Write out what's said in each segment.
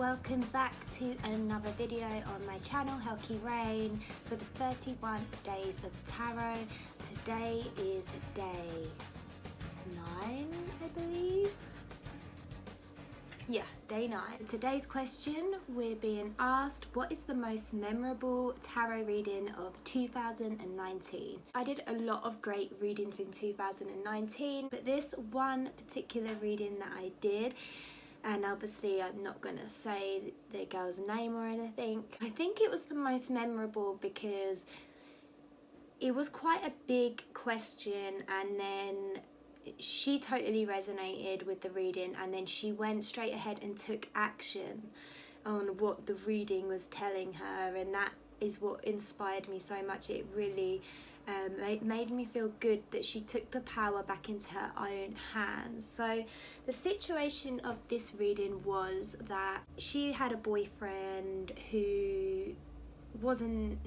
welcome back to another video on my channel, Helki Rain, for the 31 days of tarot. Today is day 9, I believe. Yeah, day 9. Today's question, we're being asked, what is the most memorable tarot reading of 2019? I did a lot of great readings in 2019, but this one particular reading that I did, and obviously I'm not going to say the girl's name or anything, I think it was the most memorable because it was quite a big question, and then she totally resonated with the reading, and then she went straight ahead and took action on what the reading was telling her, and that is what inspired me so much. It really made me feel good that she took the power back into her own hands. So the situation of this reading was that she had a boyfriend who wasn't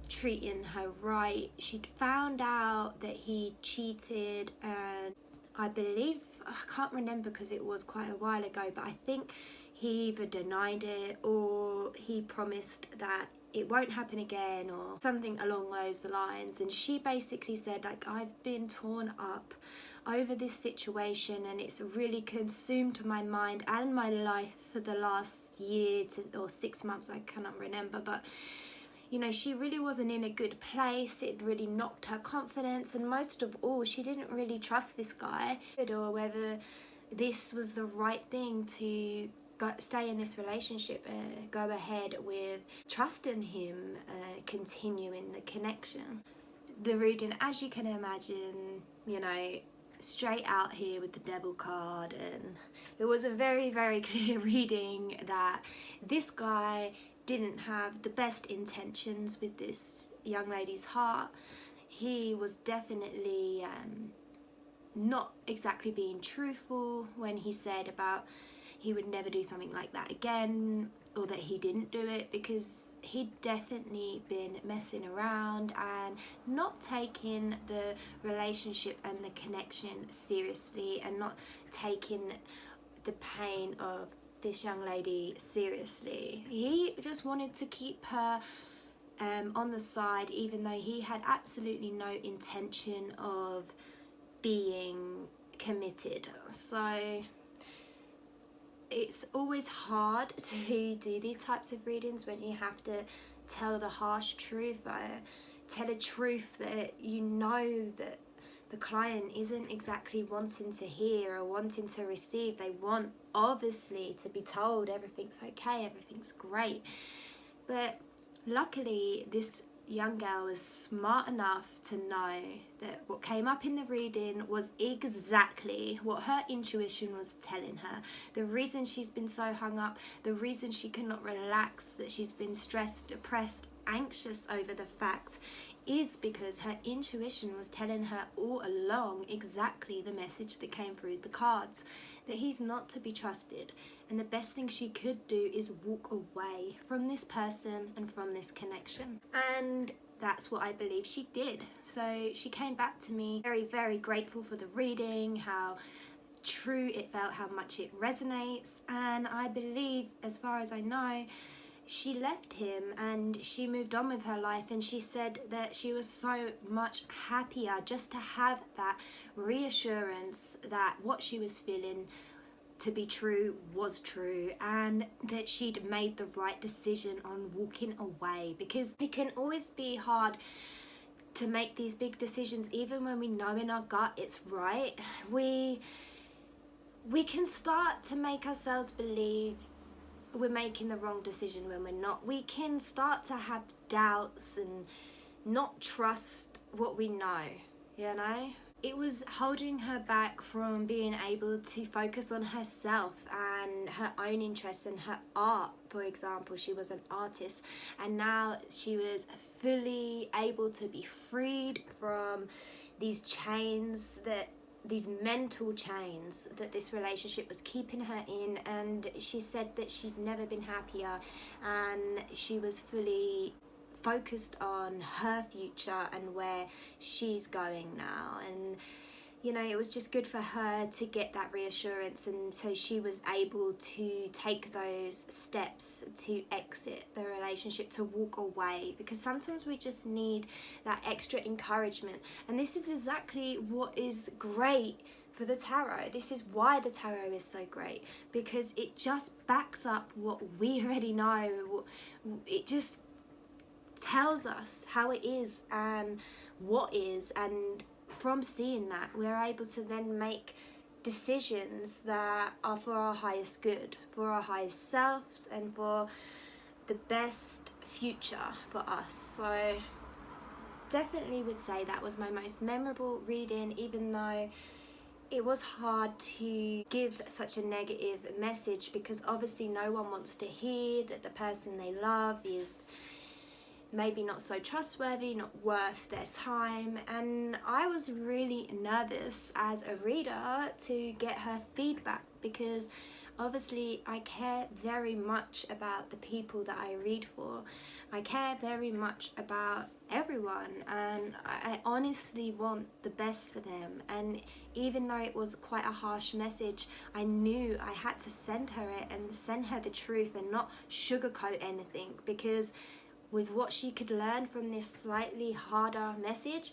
treating her right. She'd found out that he cheated, and I believe, I can't remember because it was quite a while ago, but I think he either denied it or he promised that it won't happen again or something along those lines. And she basically said, like, I've been torn up over this situation and it's really consumed my mind and my life for the last year or 6 months, I cannot remember, but you know, she really wasn't in a good place. It really knocked her confidence, and most of all, she didn't really trust this guy, or whether this was the right thing to stay in this relationship and go ahead with trusting him, continuing the connection. The reading, as you can imagine, you know, straight out here with the devil card, and it was a very, very clear reading that this guy didn't have the best intentions with this young lady's heart. He was definitely not exactly being truthful when he said about he would never do something like that again, or that he didn't do it, because he'd definitely been messing around and not taking the relationship and the connection seriously, and not taking the pain of this young lady seriously. He just wanted to keep her on the side, even though he had absolutely no intention of being committed. So it's always hard to do these types of readings when you have to tell the harsh truth, tell a truth that you know that the client isn't exactly wanting to hear or wanting to receive. They want, obviously, to be told everything's okay, everything's great. But luckily, this young girl was smart enough to know that what came up in the reading was exactly what her intuition was telling her. The reason she's been so hung up, the reason she cannot relax, that she's been stressed, depressed, anxious over the fact, is because her intuition was telling her all along exactly the message that came through the cards, that he's not to be trusted, and the best thing she could do is walk away from this person and from this connection. And that's what I believe she did. So she came back to me very, very grateful for the reading, how true it felt, how much it resonates, and I believe, as far as I know, she left him and she moved on with her life, and she said that she was so much happier just to have that reassurance that what she was feeling to be true was true, and that she'd made the right decision on walking away. Because it can always be hard to make these big decisions, even when we know in our gut it's right. We can start to make ourselves believe we're making the wrong decision when we're not. We can start to have doubts and not trust what we know, you know? It was holding her back from being able to focus on herself and her own interests and her art. For example, she was an artist, and now she was fully able to be freed from these chains, these mental chains that this relationship was keeping her in. And she said that she'd never been happier, and she was fully focused on her future and where she's going now. And you know, it was just good for her to get that reassurance, and so she was able to take those steps to exit the relationship, to walk away, because sometimes we just need that extra encouragement. And this is exactly what is great for the tarot. This is why the tarot is so great, because it just backs up what we already know. It just tells us how it is and what is, and from seeing that, we're able to then make decisions that are for our highest good, for our highest selves, and for the best future for us. So definitely would say that was my most memorable reading, even though it was hard to give such a negative message, because obviously no one wants to hear that the person they love is maybe not so trustworthy, not worth their time. And I was really nervous as a reader to get her feedback, because obviously I care very much about the people that I read for. I care very much about everyone, and I honestly want the best for them. And even though it was quite a harsh message, I knew I had to send her it and send her the truth and not sugarcoat anything, because with what she could learn from this slightly harder message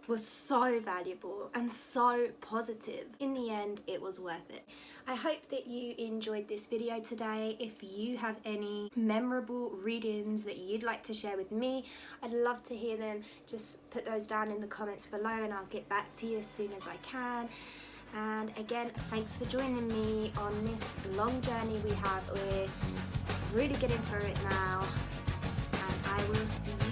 was so valuable and so positive. In the end, it was worth it. I hope that you enjoyed this video today. If you have any memorable readings that you'd like to share with me, I'd love to hear them. Just put those down in the comments below and I'll get back to you as soon as I can. And again, thanks for joining me on this long journey we have. We're really getting through it now. I will see you